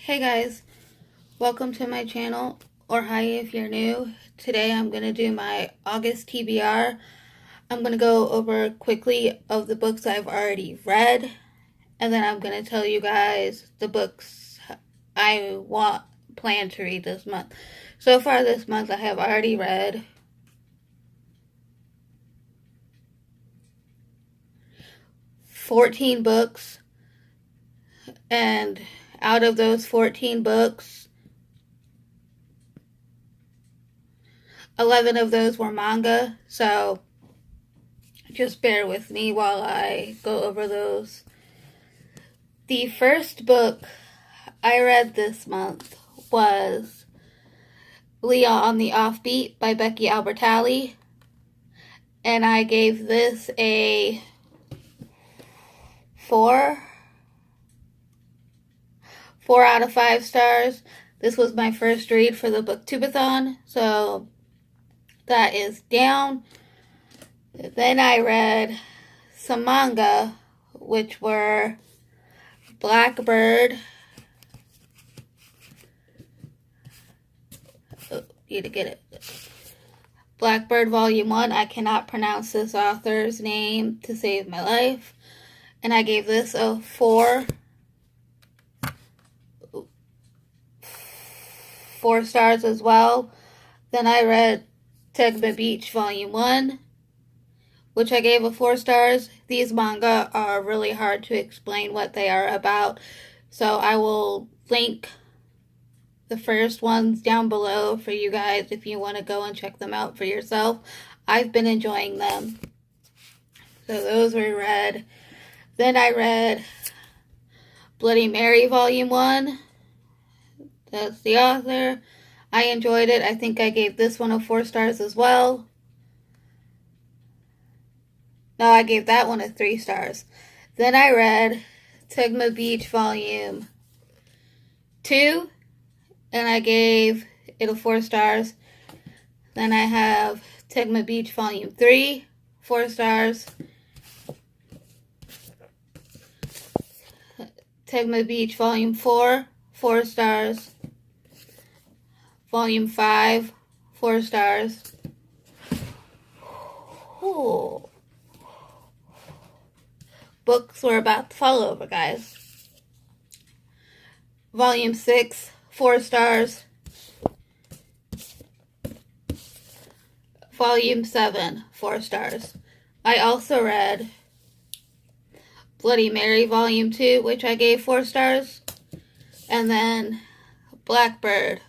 Hey guys, welcome to my channel, or hi if you're new. Today I'm going to do my August TBR. I'm going to go over quickly of the books I've already read, and then I'm going to tell you guys the books I plan to read this month. So far this month I have already read 14 books, and out of those 14 books, 11 of those were manga, so just bear with me while I go over those. The first book I read this month was Leah on the Offbeat by Becky Albertalli, and I gave this a 4 out of 5 stars. This was my first read for the Booktubeathon, so that is down. Then I read some manga, which were Blackbird. Need to get it. Blackbird Volume 1. I cannot pronounce this author's name to save my life. And I gave this a 4 stars as well. Then I read Tegma Beach Volume 1, which I gave a 4 stars. These manga are really hard to explain what they are about, so I will link the first ones down below for you guys if you want to go and check them out for yourself. I've been enjoying them. So those were read. Then I read Bloody Mary Volume 1. That's the author. I enjoyed it. I think I gave this one a 4 stars as well. No, I gave that one a 3 stars. Then I read Tegma Beach Volume 2, and I gave it a 4 stars. Then I have Tegma Beach Volume 3, 4 stars. Tegma Beach Volume 4, 4 stars. Volume 5, 4 stars. Ooh. Books were about to fall over, guys. Volume 6, 4 stars. Volume 7, 4 stars. I also read Bloody Mary Volume 2, which I gave 4 stars. And then Blackbird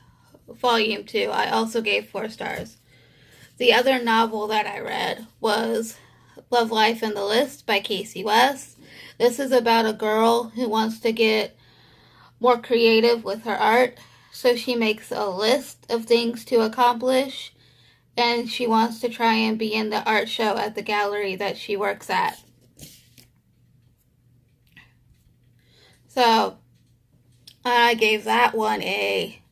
Volume 2, I also gave 4 stars. The other novel that I read was Love, Life, and the List by Casey West. This is about a girl who wants to get more creative with her art, so she makes a list of things to accomplish, and she wants to try and be in the art show at the gallery that she works at. So I gave that one a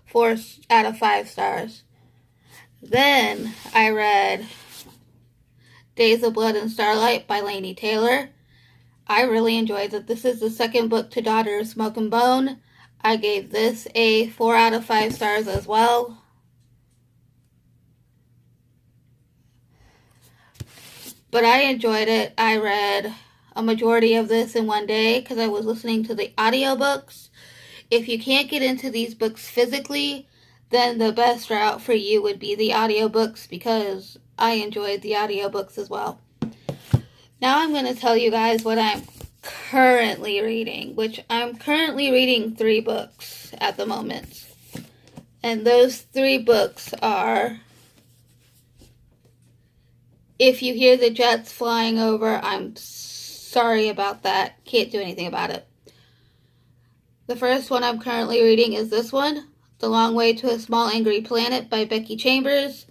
4 out of 5 stars. Then I read Days of Blood and Starlight by Laini Taylor. I really enjoyed it. This is the second book to Daughter of Smoke and Bone. I gave this a 4 out of 5 stars as well. But I enjoyed it. I read a majority of this in one day because I was listening to the audiobooks. If you can't get into these books physically, then the best route for you would be the audiobooks, because I enjoyed the audiobooks as well. Now I'm going to tell you guys what I'm currently reading, which I'm currently reading 3 books at the moment. And those 3 books are If You Hear the Jets Flying Over, I'm sorry about that. Can't do anything about it. The first one I'm currently reading is this one, The Long Way to a Small Angry Planet by Becky Chambers.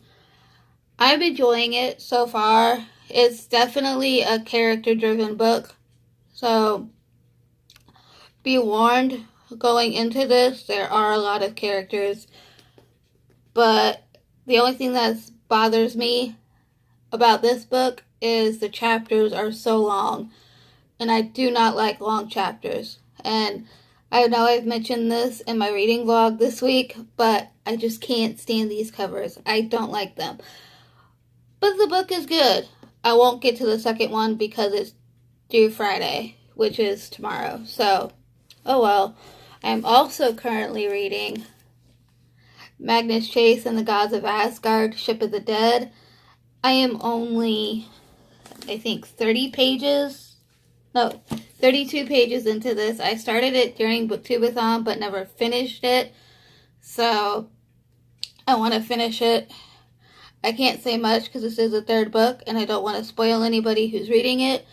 I'm enjoying it so far. It's definitely a character-driven book, so be warned going into this, there are a lot of characters, but the only thing that bothers me about this book is the chapters are so long. and I do not like long chapters. And I know I've mentioned this in my reading vlog this week, but I just can't stand these covers. I don't like them. But the book is good. I won't get to the second one because it's due Friday, which is tomorrow. So, oh well. I'm also currently reading Magnus Chase and the Gods of Asgard, Ship of the Dead. I am only, I think, 32 pages into this. I started it during Booktubeathon, but never finished it. So, I want to finish it. I can't say much because this is the third book, and I don't want to spoil anybody who's reading it.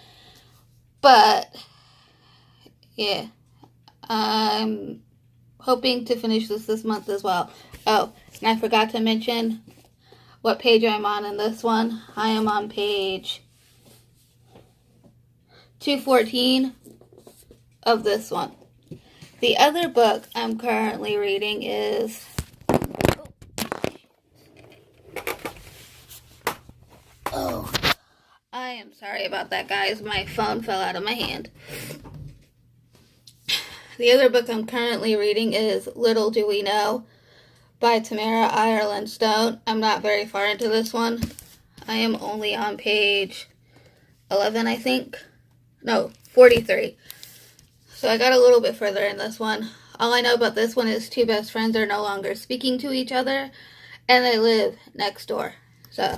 But, yeah. I'm hoping to finish this month as well. Oh, and I forgot to mention what page I'm on in this one. I am on page 214 of this one. The other book I'm currently reading is... Oh, I am sorry about that, guys. My phone fell out of my hand. The other book I'm currently reading is Little Do We Know by Tamara Ireland Stone. I'm not very far into this one. I am only on page 11, I think. No, 43. So I got a little bit further in this one. All I know about this one is two best friends are no longer speaking to each other, and they live next door. So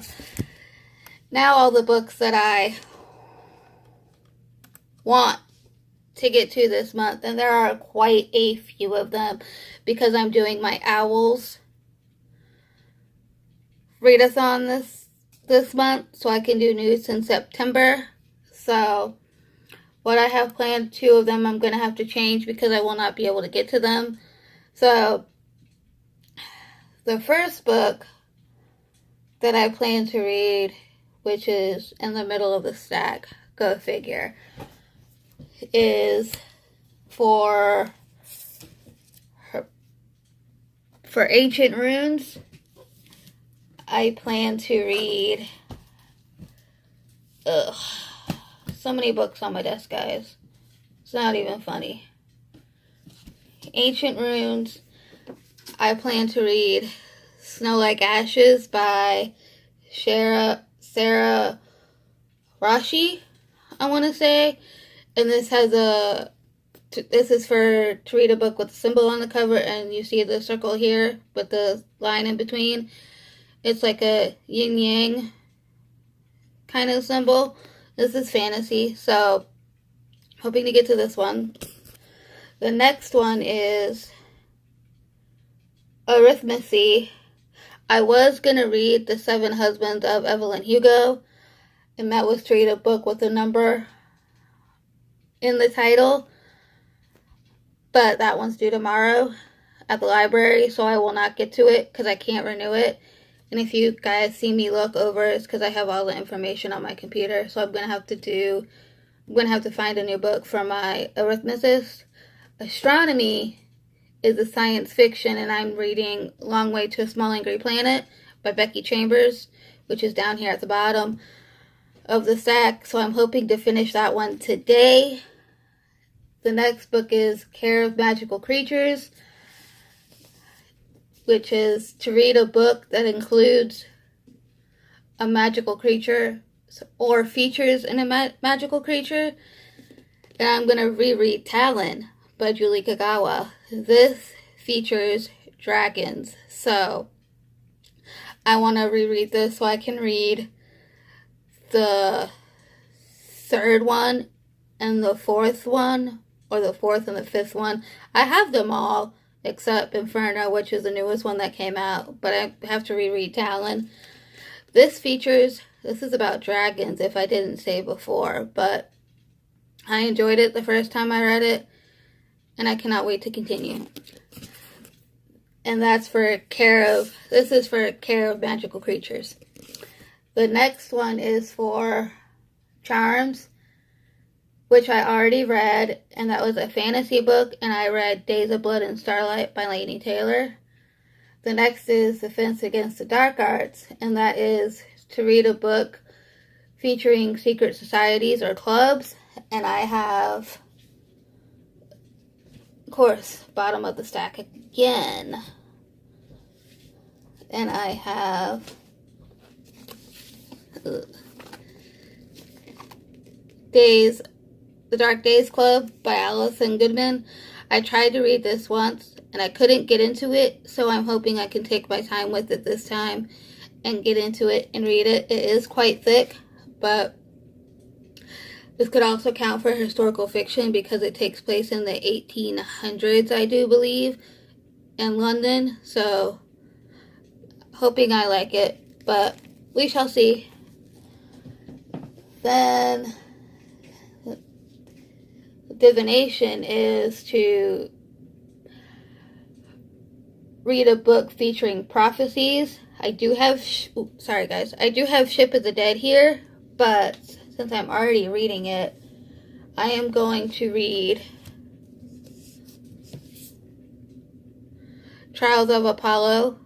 now all the books that I want to get to this month, and there are quite a few of them because I'm doing my Owls readathon this month, so I can do news in September. So what I have planned, 2 of them I'm going to have to change because I will not be able to get to them. So the first book that I plan to read, which is in the middle of the stack, go figure, is for Ancient Runes. I plan to read so many books on my desk, guys. It's not even funny. Ancient Runes. I plan to read Snow Like Ashes by Sarah Rashi, I want to say. And this is for to read a book with a symbol on the cover, and you see the circle here with the line in between. It's like a yin-yang kind of symbol. This is fantasy, so hoping to get to this one. The next one is Arithmancy. I was going to read The 7 Husbands of Evelyn Hugo, and that was to read a book with a number in the title, but that one's due tomorrow at the library, so I will not get to it because I can't renew it. And if you guys see me look over, it's because I have all the information on my computer, so I'm gonna have to find a new book for my arithmetist. Astronomy is a science fiction, and I'm reading Long Way to a Small Angry Planet by Becky Chambers, which is down here at the bottom of the stack, so I'm hoping to finish that one today. The next book is Care of Magical Creatures, which is to read a book that includes a magical creature or features in a magical creature. And I'm going to reread Talon by Julie Kagawa. This features dragons, so I want to reread this so I can read the third one and the fourth one, or the fourth and the fifth one. I have them all except Inferno, which is the newest one that came out, but I have to reread Talon. This is about dragons, if I didn't say before, but I enjoyed it the first time I read it, and I cannot wait to continue. And this is for Care of Magical Creatures. The next one is for Charms, which I already read, and that was a fantasy book, and I read Days of Blood and Starlight by Laini Taylor. The next is Defense Against the Dark Arts, and that is to read a book featuring secret societies or clubs, And I have, of course, bottom of the stack again. And I have The Dark Days Club by Alison Goodman. I tried to read this once and I couldn't get into it, so I'm hoping I can take my time with it this time and get into it and read it. It is quite thick, but this could also count for historical fiction because it takes place in the 1800s, I do believe, in London. So, hoping I like it, but we shall see. Then, divination is to read a book featuring prophecies. I do have Ship of the Dead here, but since I'm already reading it, I am going to read Trials of Apollo,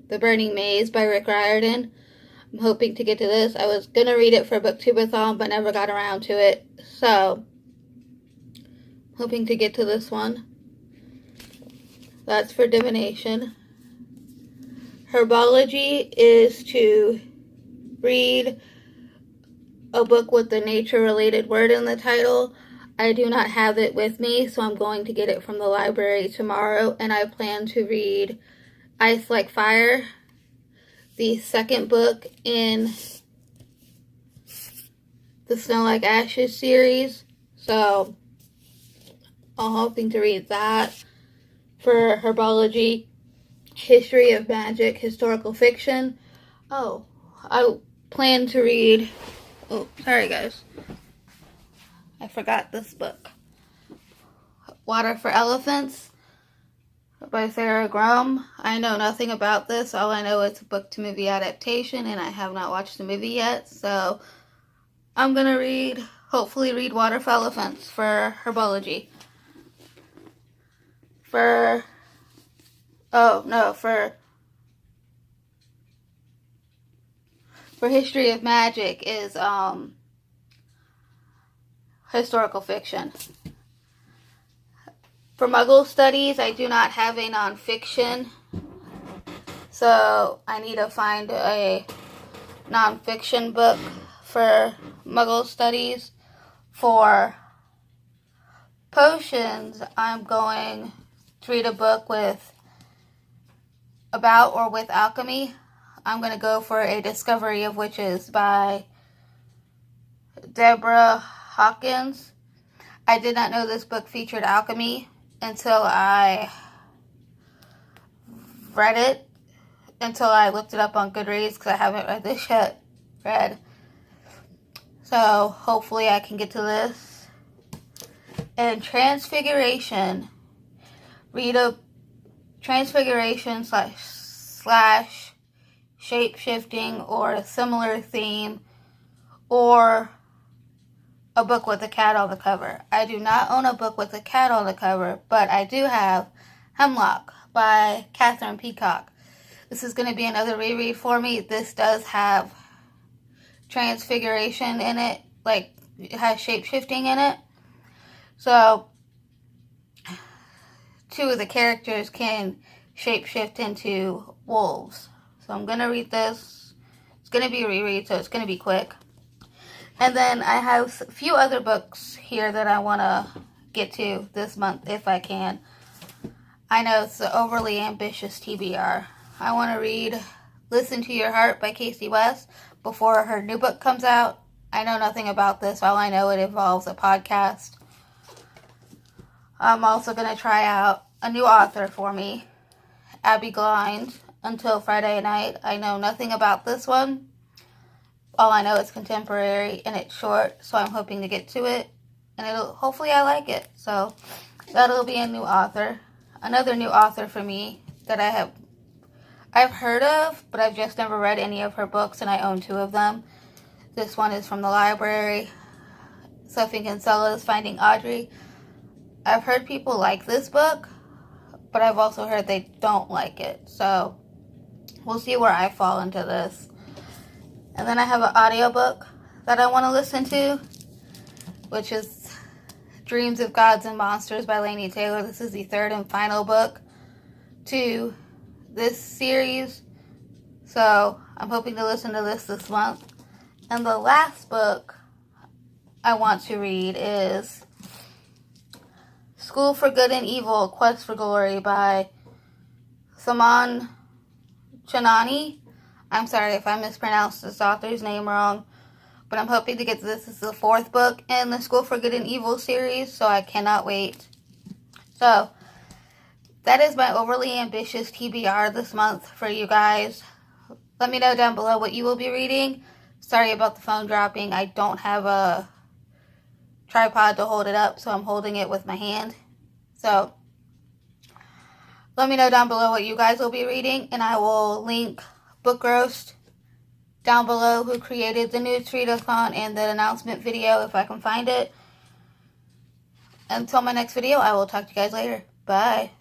The Burning Maze by Rick Riordan. I'm hoping to get to this. I was going to read it for Booktubeathon, but never got around to it. So, hoping to get to this one. That's for divination. Herbology is to read a book with the nature-related word in the title. I do not have it with me, so I'm going to get it from the library tomorrow, and I plan to read Ice Like Fire, the second book in the Snow Like Ashes series. So, I'm hoping to read that. For herbology, history of magic, historical fiction. Oh, I plan to read... Oh, sorry guys. I forgot this book. Water for Elephants by Sarah Grum. I know nothing about this. All I know is a book-to-movie adaptation, and I have not watched the movie yet. So, I'm going to hopefully read Water for Elephants for herbology. For history of magic is historical fiction. For Muggle studies, I do not have a nonfiction, so I need to find a nonfiction book for Muggle studies. For potions, I'm going to read a book about or with alchemy. I'm going to go for A Discovery of Witches by Deborah Hawkins. I did not know this book featured alchemy until I read it, until I looked it up on Goodreads, because I haven't read this yet. So hopefully I can get to this. And Transfiguration. Read a Transfiguration slash shape-shifting or a similar theme, or a book with a cat on the cover. I do not own a book with a cat on the cover, but I do have Hemlock by Catherine Peacock. This is going to be another reread for me. This does have transfiguration in it, like it has shape-shifting in it. So, two of the characters can shape-shift into wolves. So I'm going to read this. It's going to be a reread, so it's going to be quick. And then I have a few other books here that I want to get to this month if I can. I know it's the overly ambitious TBR. I want to read Listen to Your Heart by Casey West before her new book comes out. I know nothing about this. All I know, it involves a podcast. I'm also going to try out a new author for me, Abby Glines, Until Friday Night. I know nothing about this one. All I know is contemporary and it's short, so I'm hoping to get to it. And hopefully I like it. So that'll be a new author. Another new author for me that I've heard of, but I've just never read any of her books, and I own 2 of them. This one is from the library. Sophie Kinsella's Finding Audrey. I've heard people like this book, but I've also heard they don't like it. So we'll see where I fall into this. And then I have an audiobook that I want to listen to, which is Dreams of Gods and Monsters by Laini Taylor. This is the third and final book to this series, so I'm hoping to listen to this month. And the last book I want to read is School for Good and Evil, Quest for Glory by Saman Chanani. I'm sorry if I mispronounced this author's name wrong, but I'm hoping to get to this. This is the fourth book in the School for Good and Evil series, so I cannot wait. So, that is my overly ambitious TBR this month for you guys. Let me know down below what you will be reading. Sorry about the phone dropping. I don't have a tripod to hold it up, so I'm holding it with my hand. So, let me know down below what you guys will be reading, and I will link Book Roast down below, who created the Nudes Readathon and the announcement video if I can find it. Until my next video, I will talk to you guys later. Bye.